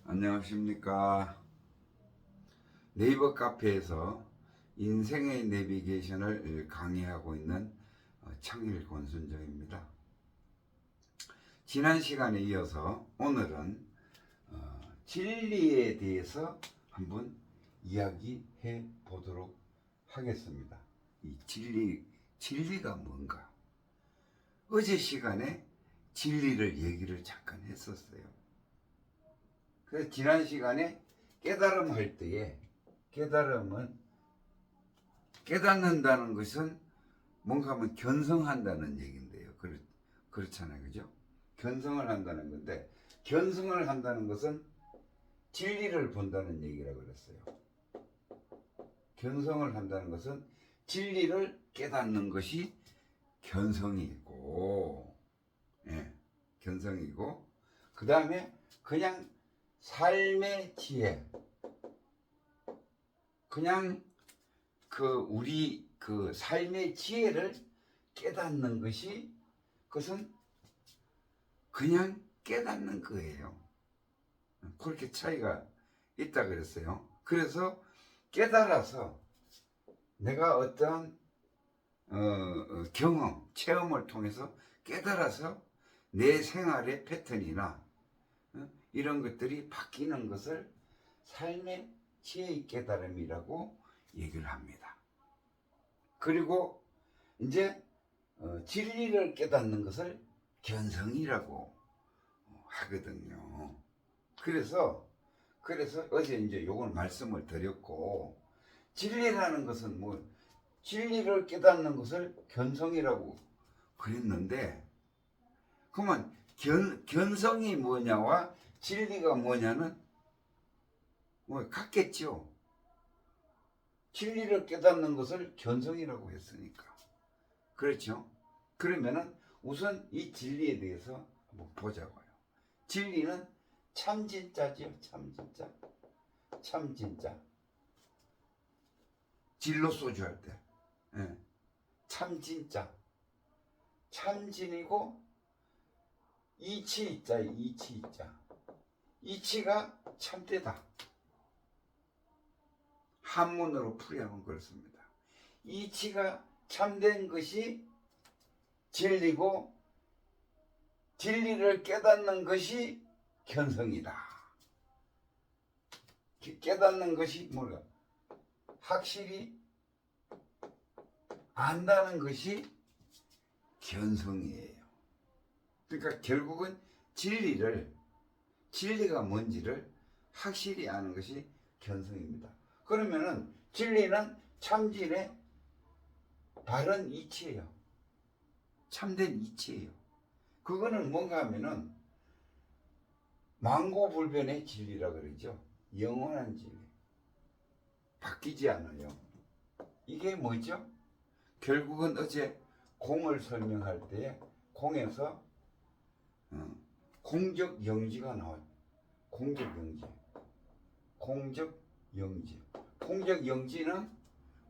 안녕하십니까. 네이버 카페에서 인생의 내비게이션을 강의하고 있는 청일 권순정입니다. 지난 시간에 이어서 오늘은 진리에 대해서 한번 이야기해 보도록 하겠습니다. 이 진리가 뭔가? 어제 시간에 진리를 얘기를 잠깐 했었어요. 그래서 지난 시간에 깨달음 할 때에 깨닫는다는 것은 뭔가 하면 견성한다는 얘기인데요. 그렇잖아요. 그죠? 견성을 한다는 건데, 견성을 한다는 것은 진리를 본다는 얘기라고 그랬어요. 견성을 한다는 것은 진리를 깨닫는 것이 견성이고, 예, 견성이고, 그 다음에 그냥 삶의 지혜, 그냥 우리 삶의 지혜를 깨닫는 것이, 그것은 그냥 깨닫는 거예요. 그렇게 차이가 있다 그랬어요. 그래서 깨달아서 내가 어떠한 경험, 체험을 통해서 깨달아서 내 생활의 패턴이나 이런 것들이 바뀌는 것을 삶의 지혜의 깨달음이라고 얘기를 합니다. 그리고 이제 진리를 깨닫는 것을 견성이라고 하거든요. 그래서 어제 이제 요걸 말씀을 드렸고, 진리라는 것은 진리를 깨닫는 것을 견성이라고 그랬는데, 그러면 견성이 뭐냐와 진리가 뭐냐는 같겠죠. 진리를 깨닫는 것을 견성이라고 했으니까. 그렇죠? 그러면은 우선 이 진리에 대해서 한번 보자고요. 진리는 참진짜지요. 참진짜. 진로 소주 할 때. 예. 참진짜. 참진이고 이치자. 이치가 참되다. 한문으로 풀이하면 그렇습니다. 이치가 참된 것이 진리고, 진리를 깨닫는 것이 견성이다. 깨닫는 것이 뭐가? 확실히 안다는 것이 견성이에요. 그러니까 결국은 진리가 뭔지를 확실히 아는 것이 견성입니다. 그러면은 진리는 참진의 바른 이치예요. 참된 이치예요. 그거는 뭔가 하면은 망고불변의 진리라 그러죠. 영원한 진리. 바뀌지 않아요. 이게 뭐죠? 결국은 어제 공을 설명할 때에 공에서 공적 영지가 나와요. 공적 영지는,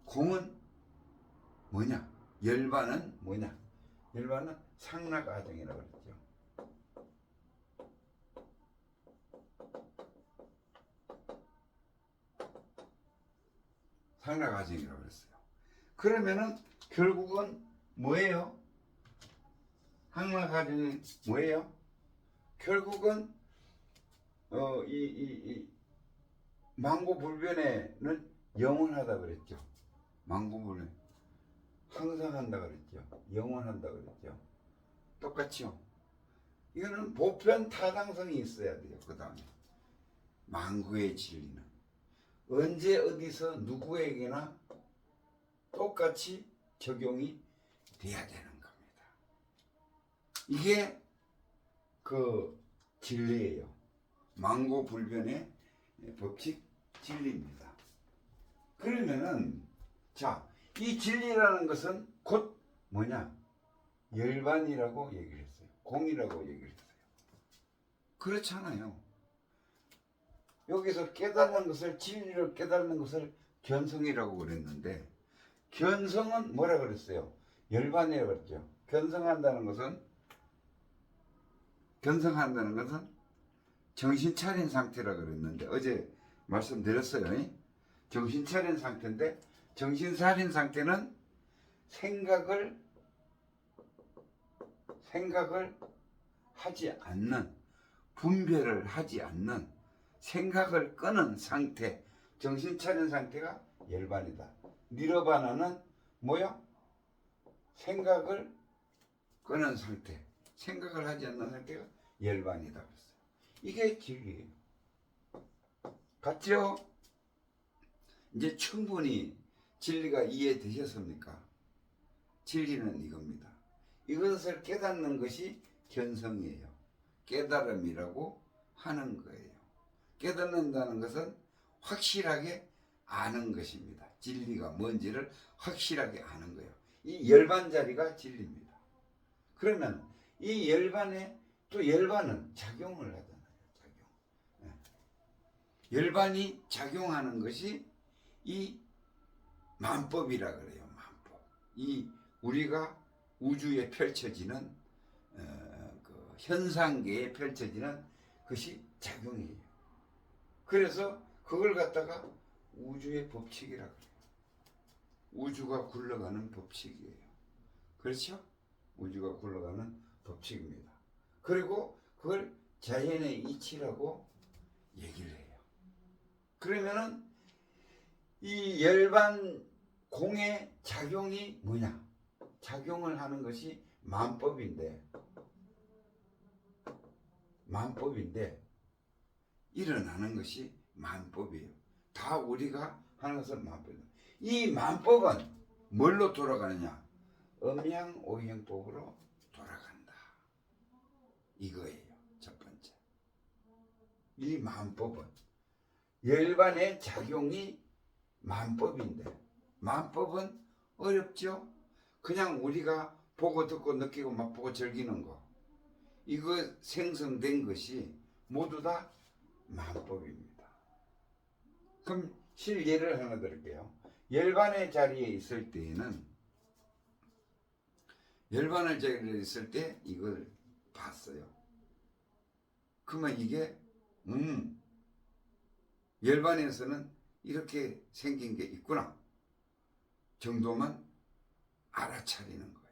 공은 뭐냐? 열반은 뭐냐? 열반은 상락아정이라고 그랬죠. 상락아정이라고 그랬어요. 그러면은 결국은 뭐예요? 상락아정이 뭐예요? 결국은 이 망고불변에는 영원하다 그랬죠. 망고불변 항상 한다 그랬죠. 영원한다 그랬죠. 똑같죠. 이거는 보편 타당성이 있어야 돼요. 그 다음에 망고의 진리는 언제 어디서 누구에게나 똑같이 적용이 돼야 되는 겁니다. 이게 진리예요. 망고불변의 법칙 진리입니다. 그러면은 이 진리라는 것은 곧 뭐냐? 열반이라고 얘기를 했어요. 공이라고 얘기를 했어요. 그렇잖아요. 여기서 깨닫는 것을, 진리를 깨닫는 것을 견성이라고 그랬는데, 견성은 뭐라 그랬어요? 열반이라고 그랬죠. 견성한다는 것은 정신 차린 상태라 그랬는데 어제 말씀드렸어요. 정신 차린 상태인데 정신 차린 상태는 생각을 하지 않는, 분별을 하지 않는, 생각을 끄는 상태, 정신 차린 상태가 열반이다. 니르바나는 뭐요? 생각을 끄는 상태, 생각을 하지 않는 상태가 열반이다 그랬어요. 이게 진리예요. 같죠? 이제 충분히 진리가 이해되셨습니까? 진리는 이겁니다. 이것을 깨닫는 것이 견성이에요. 깨달음이라고 하는 거예요. 깨닫는다는 것은 확실하게 아는 것입니다. 진리가 뭔지를 확실하게 아는 거예요. 이 열반 자리가 진리입니다. 그러면 이 열반에 또 열반은 작용을 하잖아요. 작용. 열반이 작용하는 것이 이 만법이라 그래요. 만법. 이 우리가 우주에 펼쳐지는 그 현상계에 펼쳐지는 것이 작용이에요. 그래서 그걸 갖다가 우주의 법칙이라 그래요. 우주가 굴러가는 법칙이에요. 그렇죠? 우주가 굴러가는 법칙입니다. 그리고 그걸 자연의 이치라고 얘기를 해요. 그러면은 이 열반 공의 작용이 뭐냐? 작용을 하는 것이 만법인데 일어나는 것이 만법이에요. 다 우리가 하는 것은 만법이에요. 이 만법은 뭘로 돌아가느냐? 음양오행법으로 돌아간다. 이거예요. 첫 번째. 이 만법은 열반의 작용이 만법인데, 만법은 어렵죠? 그냥 우리가 보고 듣고 느끼고 맛보고 즐기는 거, 이거 생성된 것이 모두 다 만법입니다. 그럼 실예를 하나 드릴게요. 열반의 자리에 있을 때에는, 열반의 자리에 있을 때 이걸 봤어요. 그러면 이게 열반에서는 이렇게 생긴 게 있구나 정도만 알아차리는 거예요.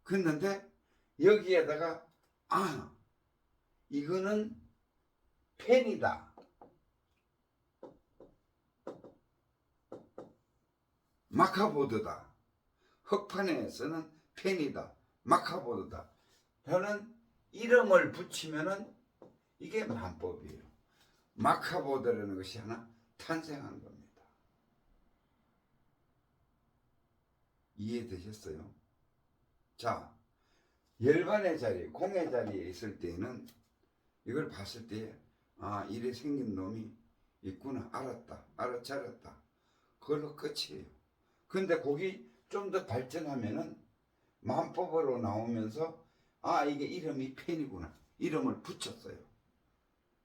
그런데 여기에다가 이거는 펜이다, 마카보드다, 흑판에서는 펜이다, 마카보드다 라는 이름을 붙이면은 이게 만법이에요. 마카보드라는 것이 하나 탄생한 겁니다. 이해되셨어요? 자, 열반의 자리, 공의 자리에 있을 때는 이걸 봤을 때 이래 생긴 놈이 있구나, 알았다, 알아차렸다, 그걸로 끝이에요. 근데 거기 좀 더 발전하면은 만법으로 나오면서 이게 이름이 펜이구나, 이름을 붙였어요.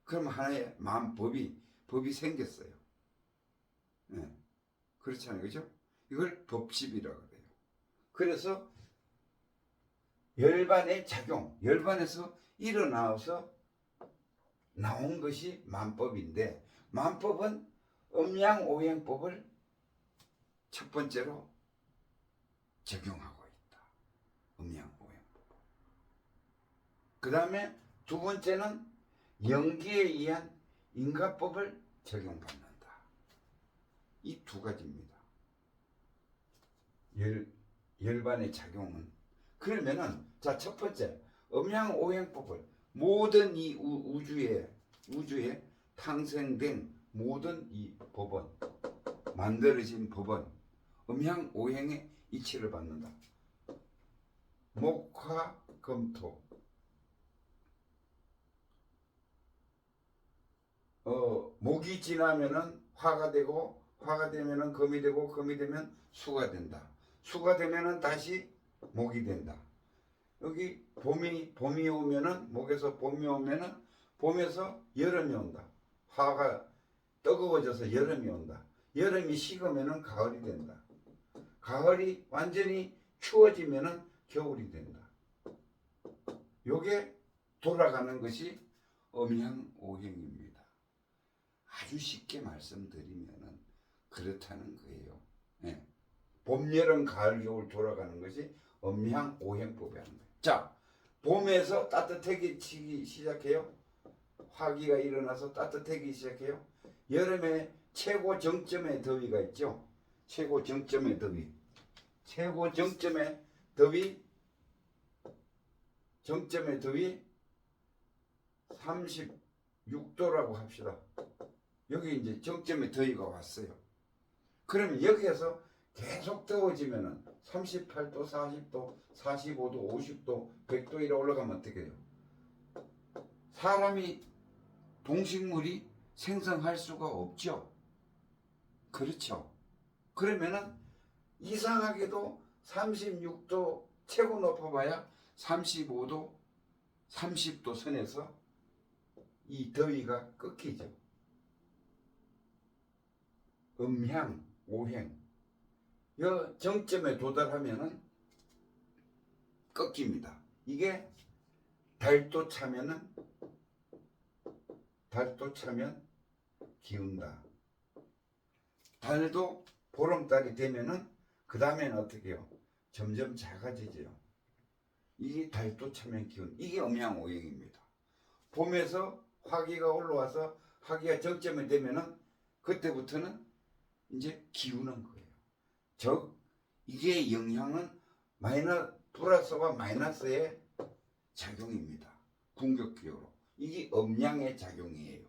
그럼 하나의 법이 생겼어요. 네. 그렇잖아요. 그죠? 이걸 법집이라고 그래요. 그래서 열반의 작용, 열반에서 일어나서 나온 것이 만법인데, 만법은 음양오행법을 첫 번째로 적용하고 있다. 음양오행법. 그 다음에 두 번째는 연기에 의한 인과법을 적용받는다. 이 두 가지입니다. 열반의 작용은. 그러면은 자, 첫 번째 음양오행법을 모든 이 우주에 탄생된 모든 이 법은, 만들어진 법은 음양오행의 이치를 받는다. 목화금토. 목이 지나면은 화가 되고, 화가 되면은 금이 되고, 금이 되면 수가 된다. 수가 되면은 다시 목이 된다. 여기 봄이 오면은, 목에서 봄이 오면은 봄에서 여름이 온다. 화가 뜨거워져서 여름이 온다. 여름이 식으면은 가을이 된다. 가을이 완전히 추워지면은 겨울이 된다. 요게 돌아가는 것이 음양오행입니다. 아주 쉽게 말씀드리면은 그렇다는 거예요. 예. 봄, 여름, 가을, 겨울 돌아가는 것이 음양오행법이 하는 거예요. 자, 봄에서 따뜻해지기 시작해요. 화기가 일어나서 따뜻해지기 시작해요. 여름에 최고 정점의 더위가 있죠. 최고 정점의 더위. 최고 정점의 더위. 정점의 더위 36도라고 합시다. 여기 이제 정점의 더위가 왔어요. 그러면 여기에서 계속 더워지면은 38도, 40도, 45도, 50도, 100도 이래 올라가면 어떻게 해요? 사람이 동식물이 생성할 수가 없죠. 그렇죠. 그러면은 이상하게도 36도 최고 높아봐야 35도, 30도 선에서 이 더위가 꺾이죠. 음향, 오행. 이 정점에 도달하면은 꺾입니다. 이게 달도 차면 기운다. 달도 보름달이 되면은 그 다음에는 어떻게 해요? 점점 작아지죠. 이게 달도 차면 기운. 이게 음양오행입니다. 봄에서 화기가 올라와서 화기가 정점에 되면은 그때부터는 이제 기우는 거예요. 즉 이게 영향은 플러스와 마이너스의 작용입니다. 궁극적으로 이게 음양의 작용이에요.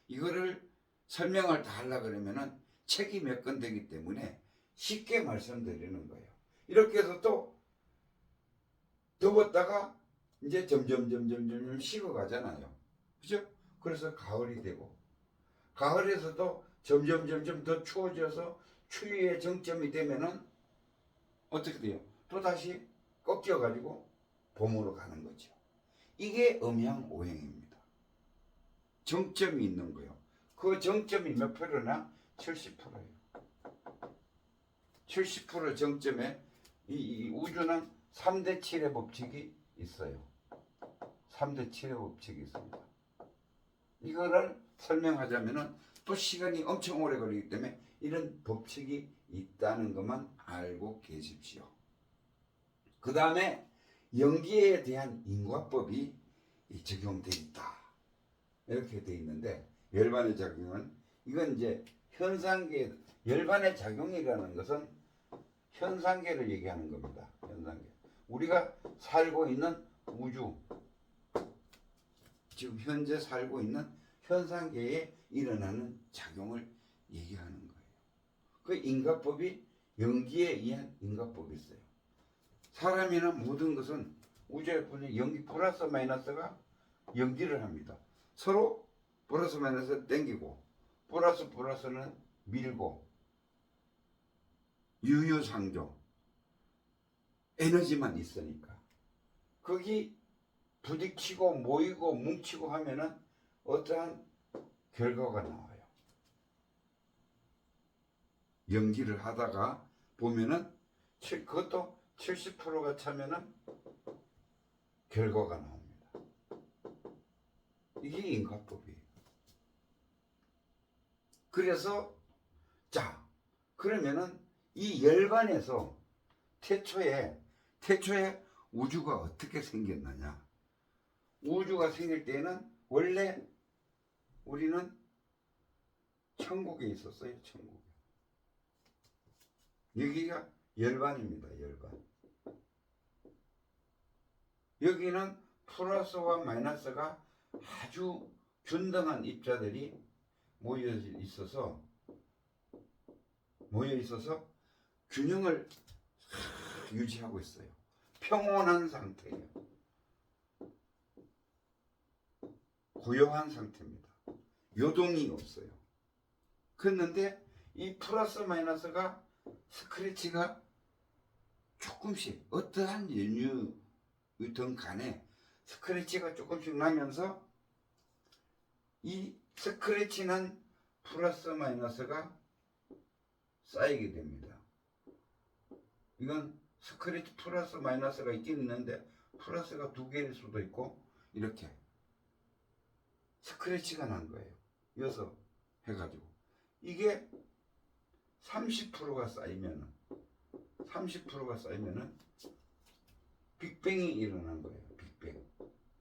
이거를 설명을 다 하려고 그러면은 책이 몇 권 되기 때문에 쉽게 말씀드리는 거예요. 이렇게 해서 또 더웠다가 이제 점점 식어가잖아요. 그죠? 그래서 가을이 되고 가을에서도 점점 더 추워져서 추위의 정점이 되면은 어떻게 돼요? 또 다시 꺾여가지고 봄으로 가는 거죠. 이게 음양오행입니다. 정점이 있는 거예요. 그 정점이 몇 프로나? 70%예요. 70% 정점에 이 우주는 3대 7의 법칙이 있어요. 3대 7의 법칙이 있습니다. 이거를 설명하자면은 또 시간이 엄청 오래 걸리기 때문에 이런 법칙이 있다는 것만 알고 계십시오. 그 다음에 연기에 대한 인과법이 적용되어 있다. 이렇게 되어 있는데 열반의 작용은 이건 이제 현상계 열반의 작용이라는 것은 현상계를 얘기하는 겁니다. 현상계. 우리가 살고 있는 우주 지금 현재 살고 있는 현상계에 일어나는 작용을 얘기하는 거예요. 그 인과법이 연기에 의한 인과법이 있어요. 사람이나 모든 것은 우주에 보니 연기 플러스 마이너스가 연기를 합니다. 서로 플러스 마이너스 땡기고 플러스는 밀고 유유상종 에너지만 있으니까 거기 부딪히고 모이고 뭉치고 하면은 어떠한 결과가 나와요. 연기를 하다가 보면은 그것도 70%가 차면은 결과가 나옵니다. 이게 인과법이에요. 그래서 자 그러면은 이 열반에서 태초에 우주가 어떻게 생겼느냐? 우주가 생길 때는 원래 우리는 천국에 있었어요. 천국에. 여기가 열반입니다. 열반. 여기는 플러스와 마이너스가 아주 균등한 입자들이 모여 있어서 균형을 유지하고 있어요. 평온한 상태예요. 고요한 상태입니다. 요동이 없어요. 그런데 이 플러스 마이너스가 스크래치가 조금씩 어떠한 연유든 간에 스크래치가 조금씩 나면서 이 스크래치 난 플러스 마이너스가 쌓이게 됩니다. 이건 스크래치 플러스 마이너스가 있긴 있는데 플러스가 두 개일 수도 있고 이렇게 스크래치가 난 거예요. 여서 해가지고 이게 30%가 쌓이면은 빅뱅이 일어난 거예요. 빅뱅.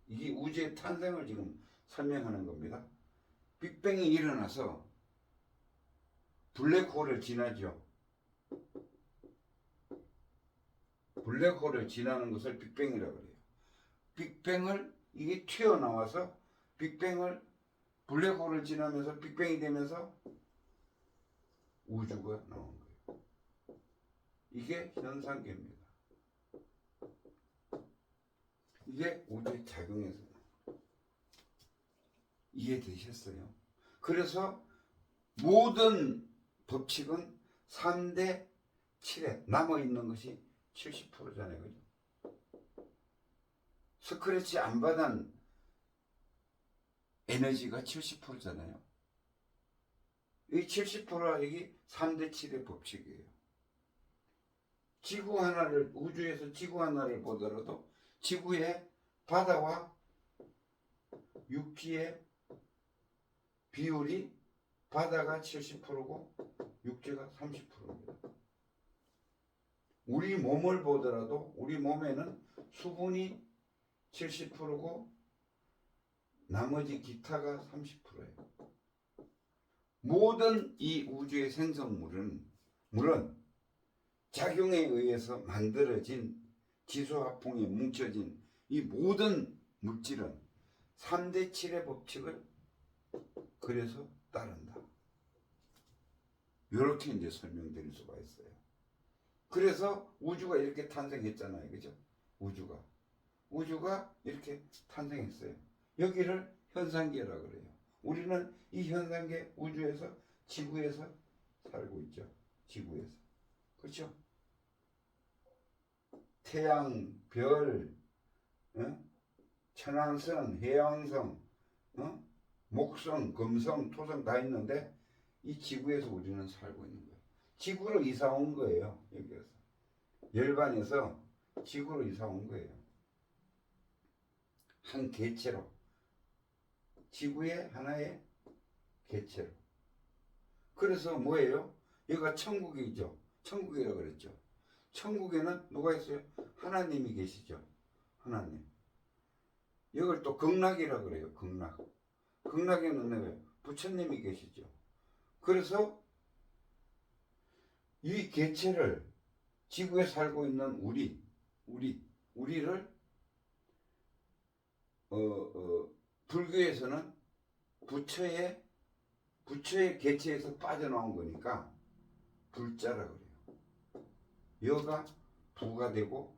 이게 우주의 탄생을 지금 설명하는 겁니다. 빅뱅이 일어나서 블랙홀을 지나죠. 블랙홀을 지나는 것을 빅뱅이라고 그래요. 빅뱅을 이게 튀어나와서 블랙홀을 지나면서 빅뱅이 되면서 우주가 나온 거예요. 이게 현상계입니다. 이게 우주의 작용에서 이해되셨어요? 그래서 모든 법칙은 3대 7에 남아있는 것이 70%잖아요. 그죠? 스크래치 안 받은 에너지가 70%잖아요. 이 70%가 이게 3대 7의 법칙이에요. 지구 하나를, 우주에서 지구 하나를 보더라도 지구의 바다와 육지의 비율이 바다가 70%고 육지가 30%입니다. 우리 몸을 보더라도 우리 몸에는 수분이 70%고 나머지 기타가 30%예요. 모든 이 우주의 생성물은 작용에 의해서 만들어진 지수화풍에 뭉쳐진 이 모든 물질은 3대 7의 법칙을 그래서 따른다. 이렇게 이제 설명드릴 수가 있어요. 그래서 우주가 이렇게 탄생했잖아요. 그죠? 우주가 이렇게 탄생했어요. 여기를 현상계라 그래요. 우리는 이 현상계 우주에서 지구에서 살고 있죠. 지구에서. 그렇죠? 태양, 별, 천왕성, 해왕성, 목성, 금성, 토성 다 있는데 이 지구에서 우리는 살고 있는 거예요. 지구로 이사 온 거예요. 여기에서. 열반에서 지구로 이사 온 거예요. 한 개체로. 지구의 하나의 개체로. 그래서 뭐예요? 여기가 천국이죠. 천국이라고 그랬죠. 천국에는 누가 있어요? 하나님이 계시죠. 하나님. 이걸 또 극락이라고 그래요. 극락. 극락에는 누구예요? 부처님이 계시죠. 그래서 이 개체를 지구에 살고 있는 우리를 불교에서는 부처의 개체에서 빠져나온 거니까 불자라 그래요. 여가 부가 되고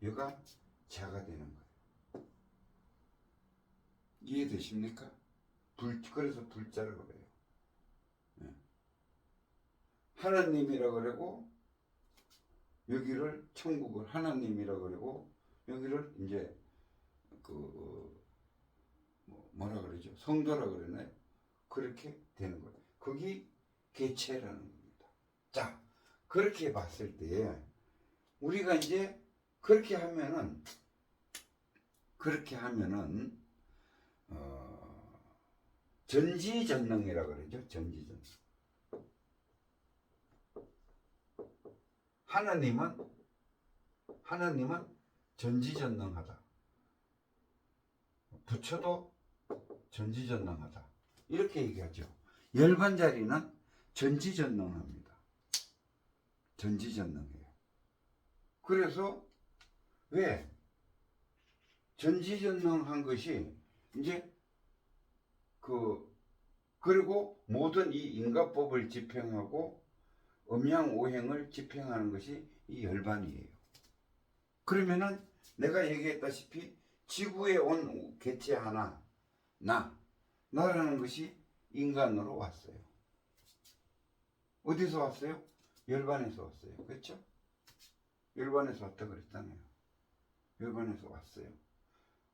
여가 자가 되는 거예요. 이해되십니까? 그래서 불자라고 그래요. 하나님이라고 그러고 여기를 천국을 하나님이라고 그러고 여기를 이제 뭐라 그러죠? 성도라 그러나요? 그렇게 되는 거예요. 그게 개체라는 겁니다. 자, 그렇게 봤을 때 우리가 이제 그렇게 하면은 전지전능이라 그러죠. 전지전능. 하나님은 전지전능하다. 부처도 전지전능하다. 이렇게 얘기하죠. 열반자리는 전지전능합니다. 전지전능해요. 그래서 왜 전지전능한 것이 이제 그리고 모든 이 인과법을 집행하고 음양오행을 집행하는 것이 이 열반이에요. 그러면은 내가 얘기했다시피 지구에 온 개체 하나 나라는 것이 인간으로 왔어요. 어디서 왔어요? 열반에서 왔어요. 그렇죠? 열반에서 왔다 그랬잖아요. 열반에서 왔어요.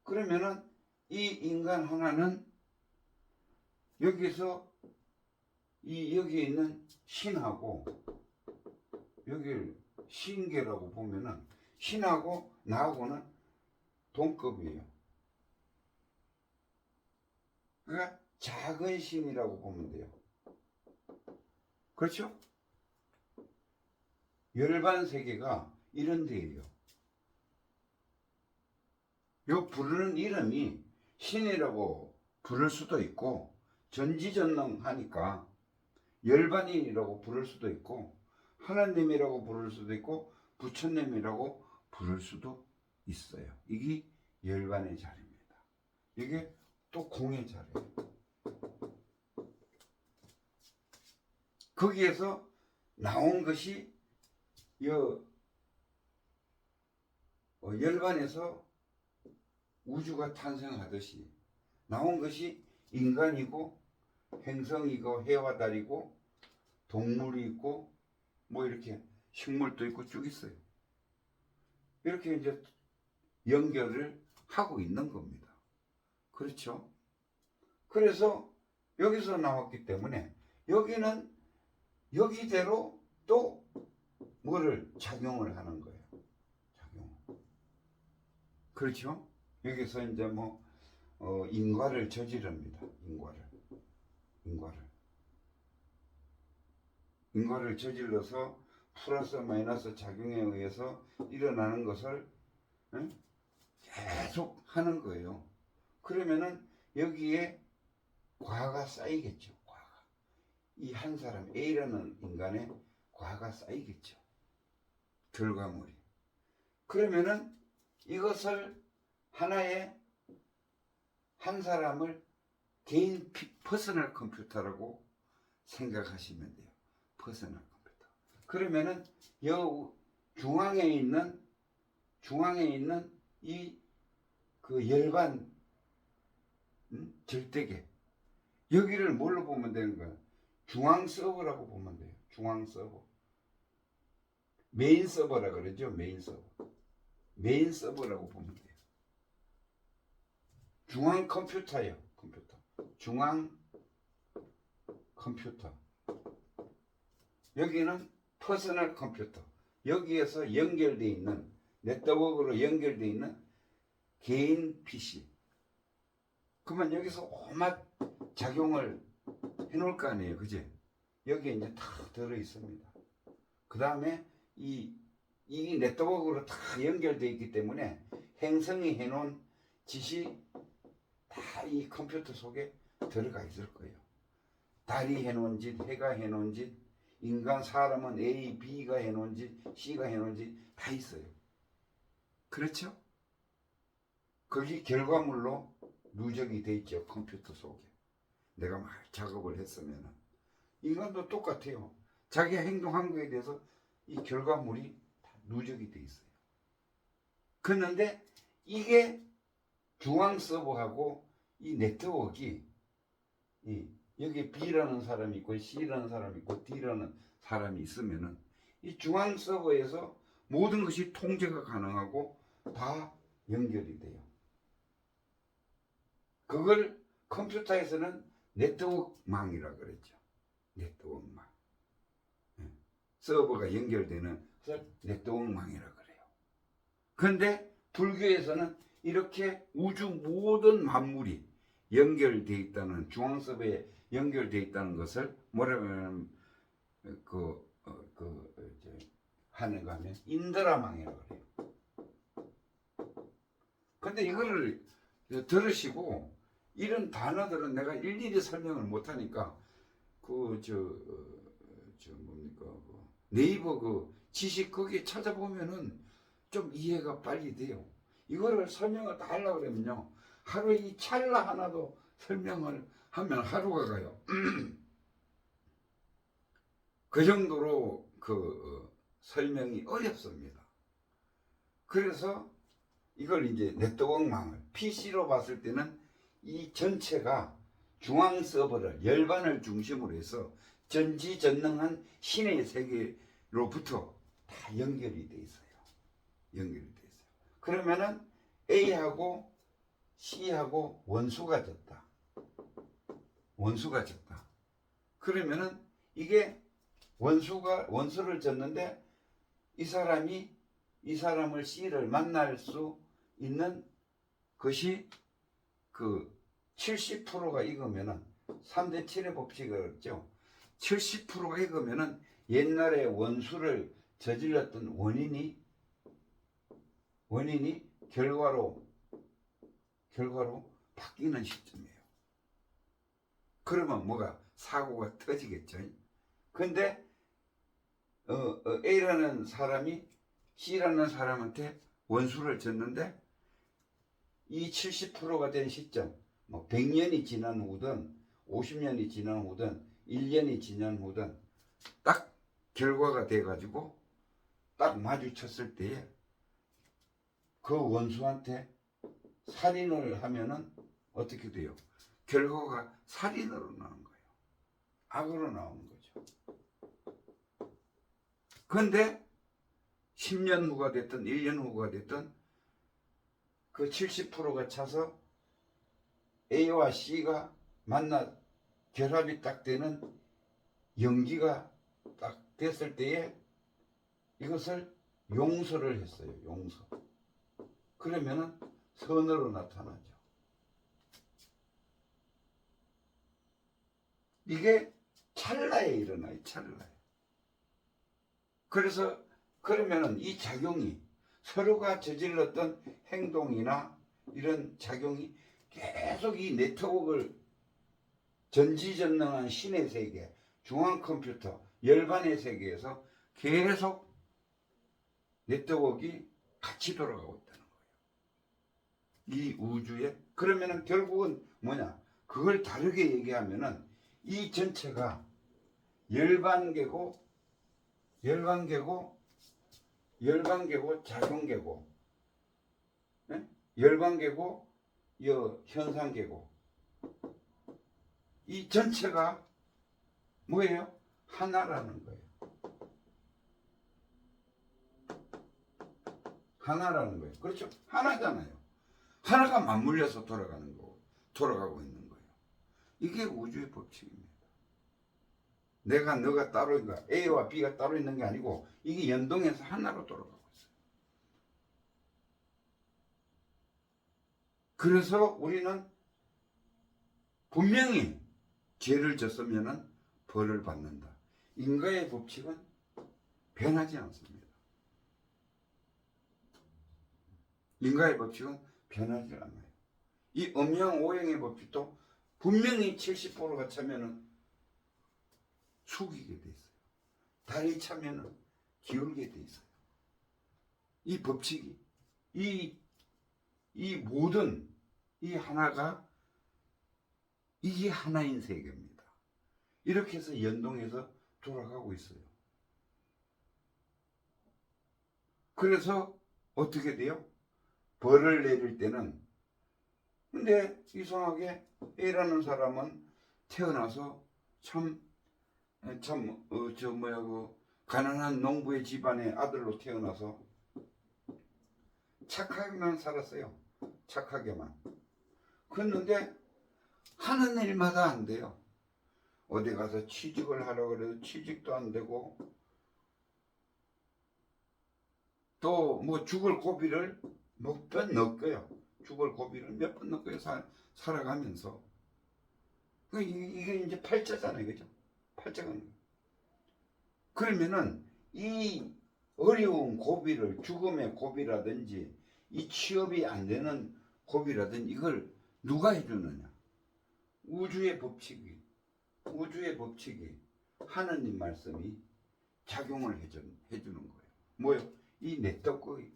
그러면은 이 인간 하나는 여기서 여기에 있는 신하고 여기를 신계라고 보면은 신하고 나하고는 동급이에요. 그러니까 작은 신이라고 보면 돼요. 그렇죠? 열반 세계가 이런 데예요. 요 부르는 이름이 신이라고 부를 수도 있고 전지전능하니까 열반이라고 부를 수도 있고 하나님이라고 부를 수도 있고 부처님이라고 부를 수도 있어요. 이게 열반의 자리입니다. 이게 또 공의 자리예요. 거기에서 나온 것이 열반에서 우주가 탄생하듯이 나온 것이 인간이고 행성이고 해와 달이고 동물이 있고 뭐 이렇게 식물도 있고 쭉 있어요. 이렇게 이제 연결을 하고 있는 겁니다. 그렇죠? 그래서 여기서 나왔기 때문에 여기는 여기대로 또 뭐를 작용을 하는 거예요. 작용. 그렇죠? 여기서 이제 뭐 인과를 저지릅니다. 인과를 저질러서 플러스 마이너스 작용에 의해서 일어나는 것을 계속 하는 거예요. 그러면은 여기에 과가 쌓이겠죠. 과가. 이 한 사람 A라는 인간의 과가 쌓이겠죠. 결과물이. 그러면은 이것을 하나의 한 사람을 개인 퍼스널 컴퓨터라고 생각하시면 돼요. 퍼스널 컴퓨터. 그러면은 여 중앙에 있는 이 그 열반 절대계 여기를 뭘로 보면 되는 거야? 중앙 서버라고 보면 돼요. 중앙 서버. 메인 서버라 그러죠. 메인 서버라고 보면 돼요. 중앙 컴퓨터예요. 컴퓨터. 중앙 컴퓨터. 여기는 퍼스널 컴퓨터. 여기에서 연결되어 있는 네트워크로 연결되어 있는 개인 PC. 그러면 여기서 온갖 작용을 해놓을 거 아니에요. 그지? 여기에 이제 다 들어 있습니다. 그 다음에 이 네트워크로 다 연결되어 있기 때문에 행성이 해놓은 짓이 다 이 컴퓨터 속에 들어가 있을 거예요. 달이 해놓은 짓, 해가 해놓은 짓, 인간 사람은 A, B가 해놓은 짓, C가 해놓은 짓 다 있어요. 그렇죠? 거기 결과물로 누적이 돼 있죠. 컴퓨터 속에. 내가 막 작업을 했으면 인간도 똑같아요. 자기가 행동한 거에 대해서 이 결과물이 다 누적이 돼 있어요. 그런데 이게 중앙 서버하고 이 네트워크가 여기 B라는 사람이 있고 C라는 사람이 있고 D라는 사람이 있으면은 이 중앙 서버에서 모든 것이 통제가 가능하고 다 연결이 돼요. 그걸 컴퓨터에서는 네트워크망이라고 그랬죠. 네트워크망. 서버가 연결되는 것을 네트워크망이라고 그래요. 그런데 불교에서는 이렇게 우주 모든 만물이 연결되어 있다는 중앙 서버에 연결되어 있다는 것을 뭐라고 하면 하는가 하면 인드라망이라고 그래요. 근데 이거를 들으시고 이런 단어들은 내가 일일이 설명을 못하니까 네이버 지식 거기에 찾아보면은 좀 이해가 빨리 돼요. 이거를 설명을 다 하려고 그러면요 하루에 이 찰나 하나도 설명을 하면 하루가 가요. 그 정도로 설명이 어렵습니다. 그래서 이걸 이제 네트워크망을 PC로 봤을 때는 이 전체가 중앙 서버를 열반을 중심으로 해서 전지전능한 신의 세계로부터 다 연결이 돼 있어요. 그러면은 A하고 C하고 원수가 졌다. 그러면은 이게 원수를 졌는데 이 사람을 C를 만날 수 있는 것이 70%가 익으면은 3대 7의 법칙을 그랬죠. 70%가 익으면은 옛날에 원수를 저질렀던 원인이 결과로 바뀌는 시점이에요. 그러면 뭐가 사고가 터지겠죠. 근데 A라는 사람이 C라는 사람한테 원수를 졌는데 이 70%가 된 시점, 뭐 100년이 지난 후든 50년이 지난 후든 1년이 지난 후든 딱 결과가 돼가지고 딱 마주쳤을 때에 그 원수한테 살인을 하면은 어떻게 돼요? 결과가 살인으로 나오는 거예요. 악으로 나오는 거죠. 근데 10년 후가 됐든 1년 후가 됐든 그 70%가 차서 A와 C가 만나 결합이 딱 되는 연기가 딱 됐을 때에 이것을 용서를 했어요. 용서. 그러면은 선으로 나타나죠. 이게 찰나에 일어나요. 찰나에. 그래서 그러면은 이 작용이 서로가 저질렀던 행동이나 이런 작용이 계속 이 네트워크를 전지전능한 신의 세계, 중앙 컴퓨터, 열반의 세계에서 계속 네트워크가 같이 돌아가고 있다는 거예요. 이 우주에. 그러면은 결국은 뭐냐? 그걸 다르게 얘기하면은 이 전체가 열반계고 작용계고, 네? 열반계고 현상계고, 이 전체가 뭐예요? 하나라는 거예요. 하나라는 거예요. 그렇죠? 하나잖아요. 하나가 맞물려서 돌아가는 거고, 돌아가고 있는 거예요. 이게 우주의 법칙입니다. 너가 따로 있는 거야. A와 B가 따로 있는 게 아니고 이게 연동해서 하나로 돌아가고 있어요. 그래서 우리는 분명히 죄를 졌으면 벌을 받는다. 인과의 법칙은 변하지 않습니다. 인과의 법칙은 변하지 않아요. 이 음양오행의 법칙도 분명히 70%가 차면은 숙이게 돼 있어요. 달이 차면은 기울게 돼 있어요. 이 법칙이 이 모든 이 하나가 이게 하나인 세계입니다. 이렇게 해서 연동해서 돌아가고 있어요. 그래서 어떻게 돼요? 벌을 내릴 때는, 근데 이상하게 A라는 사람은 태어나서 가난한 농부의 집안의 아들로 태어나서 착하게만 살았어요. 착하게만. 그런데 하는 일마다 안 돼요. 어디 가서 취직을 하려고 그래도 취직도 안 되고, 또 뭐 죽을 고비를 몇 번 넣고요. 죽을 고비를 몇 번 넣고요. 살아가면서. 이게 이제 팔자잖아요. 그죠? 팔자가. 그러면은 이 어려운 고비를, 죽음의 고비라든지 이 취업이 안 되는 고비라든지 이걸 누가 해주느냐? 우주의 법칙이 하느님 말씀이 작용을 해주는 거예요. 뭐요? 이 네트워크로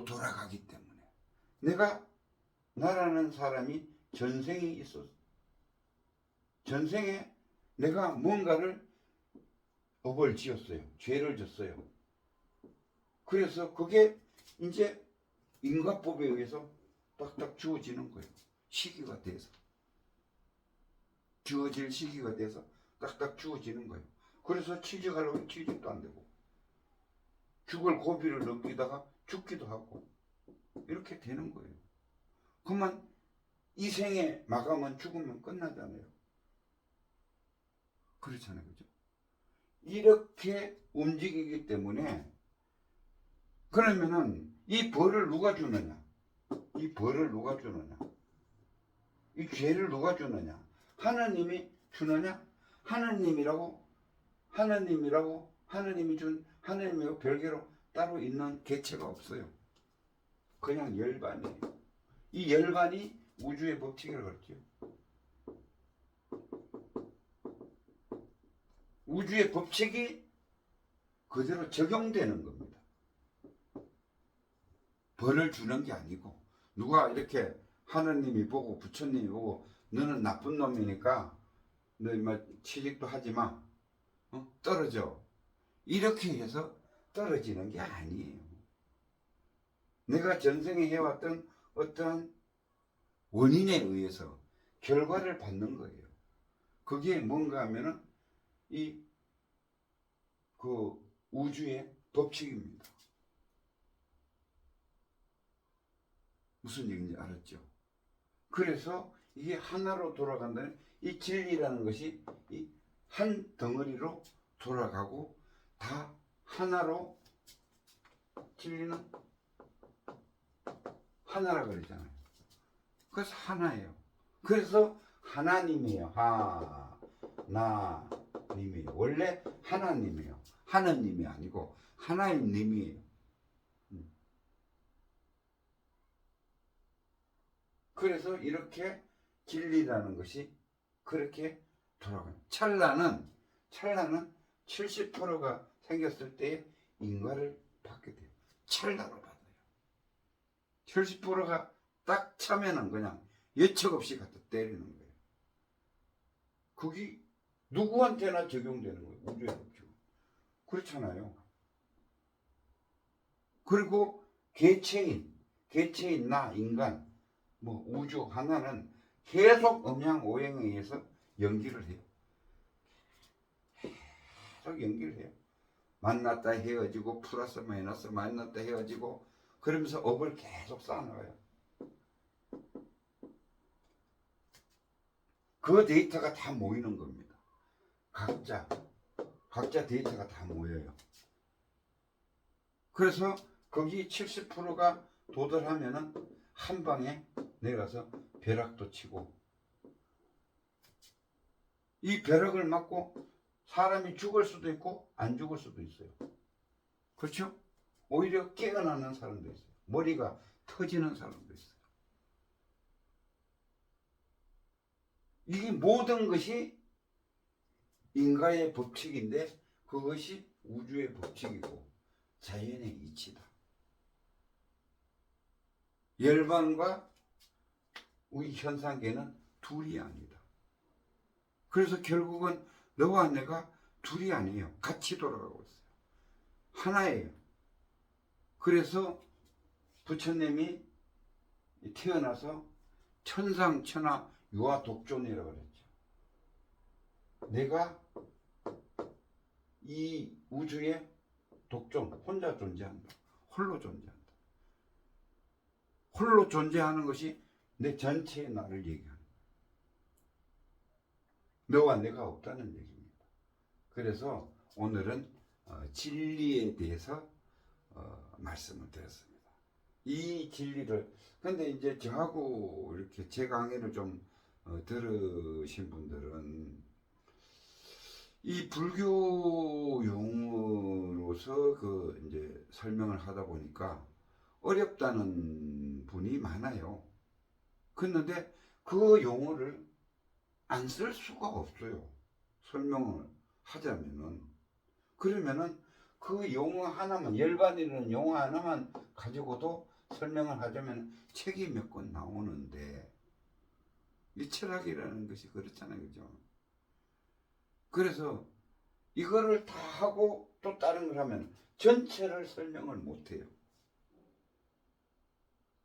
돌아가기 때문에 나라는 사람이 전생에 있었어. 전생에 내가 뭔가를 업을 지었어요. 죄를 졌어요. 그래서 그게 이제 인과법에 의해서 딱딱 주어지는 거예요. 시기가 돼서. 주어질 시기가 돼서 딱딱 주어지는 거예요. 그래서 취직하려면 취직도 안 되고, 죽을 고비를 넘기다가 죽기도 하고, 이렇게 되는 거예요. 그러면 이 생의 마감은 죽으면 끝나잖아요. 그렇잖아요. 그죠? 이렇게 움직이기 때문에, 그러면은 이 벌을 누가 주느냐? 이 벌을 누가 주느냐? 이 죄를 누가 주느냐? 하나님이 주느냐? 하나님이 준 하나님이고 별개로 따로 있는 개체가 없어요. 그냥 열반이에요. 이 열반이 우주의 법칙이라고 그랬죠. 우주의 법칙이 그대로 적용되는 겁니다. 벌을 주는 게 아니고, 누가 이렇게 하나님이 보고 부처님이 보고 너는 나쁜 놈이니까 너 인마 취직도 하지 마, 떨어져, 이렇게 해서 떨어지는 게 아니에요. 내가 전생에 해왔던 어떠한 원인에 의해서 결과를 받는 거예요. 그게 뭔가 하면은 그 우주의 법칙입니다. 무슨 얘기인지 알았죠? 그래서 이게 하나로 돌아간다는 이 진리라는 것이 이 한 덩어리로 돌아가고 다 하나로, 진리는 하나라 그러잖아요. 그래서 하나예요. 그래서 하나님이에요. 하나님이에요. 원래 하나님이에요. 하나님이 아니고 하나님이에요. 그래서 이렇게 진리라는 것이 그렇게 돌아가요. 찰나는 70%가 생겼을 때 인과를 받게 돼요. 찰나로 받아요. 70%가 딱 차면은 그냥 예측 없이 갖다 때리는 거예요. 그게 누구한테나 적용되는 거예요. 우주의 법칙. 그렇잖아요. 그리고 개체인 나 인간 뭐 우주 하나는 계속 음양 오행에 의해서 연기를 해요. 계속 연기를 해요. 만났다 헤어지고 플러스 마이너스 만났다 헤어지고 그러면서 업을 계속 쌓아나가요. 그 데이터가 다 모이는 겁니다. 각자 데이터가 다 모여요. 그래서 거기 70%가 도달하면은 한 방에 내려가서 벼락도 치고, 이 벼락을 맞고 사람이 죽을 수도 있고 안 죽을 수도 있어요. 그렇죠? 오히려 깨어나는 사람도 있어요. 머리가 터지는 사람도 있어요. 이 모든 것이 인과의 법칙인데 그것이 우주의 법칙이고 자연의 이치다. 열반과 우리 현상계는 둘이 아니다. 그래서 결국은 너와 내가 둘이 아니에요. 같이 돌아가고 있어요. 하나예요. 그래서 부처님이 태어나서 천상천하 유아독존이라고 그랬죠. 내가 이 우주의 독존, 혼자 존재한다. 홀로 존재한다. 홀로 존재하는 것이 내 전체의 나를 얘기하는 거예요. 너와 내가 없다는 얘기입니다. 그래서 오늘은 진리에 대해서 말씀을 드렸습니다. 이 진리를, 근데 이제 저하고 이렇게 제 강의를 좀 들으신 분들은 이 불교 용어로서 그 이제 설명을 하다 보니까 어렵다는 분이 많아요. 그런데 그 용어를 안 쓸 수가 없어요. 설명을 하자면은. 그러면은 그 용어 하나만, 열반이라는 용어 하나만 가지고도 설명을 하자면 책이 몇 권 나오는데, 이 철학이라는 것이 그렇잖아요. 그죠? 그래서 이거를 다 하고 또 다른 걸 하면 전체를 설명을 못 해요.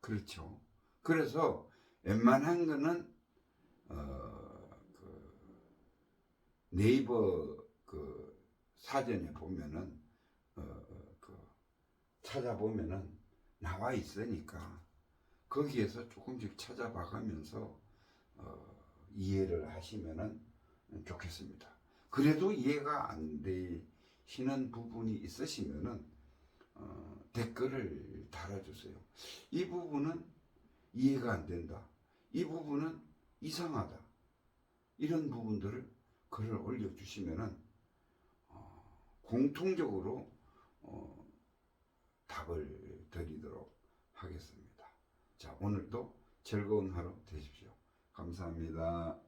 그렇죠. 그래서 웬만한 거는 네이버 그 사전에 보면은 찾아보면은 나와 있으니까 거기에서 조금씩 찾아봐가면서 이해를 하시면은 좋겠습니다. 그래도 이해가 안 되시는 부분이 있으시면은 댓글을 달아주세요. 이 부분은 이해가 안 된다. 이 부분은 이상하다. 이런 부분들을 글을 올려주시면은 공통적으로 답을 드리도록 하겠습니다. 자, 오늘도 즐거운 하루 되십시오. 감사합니다.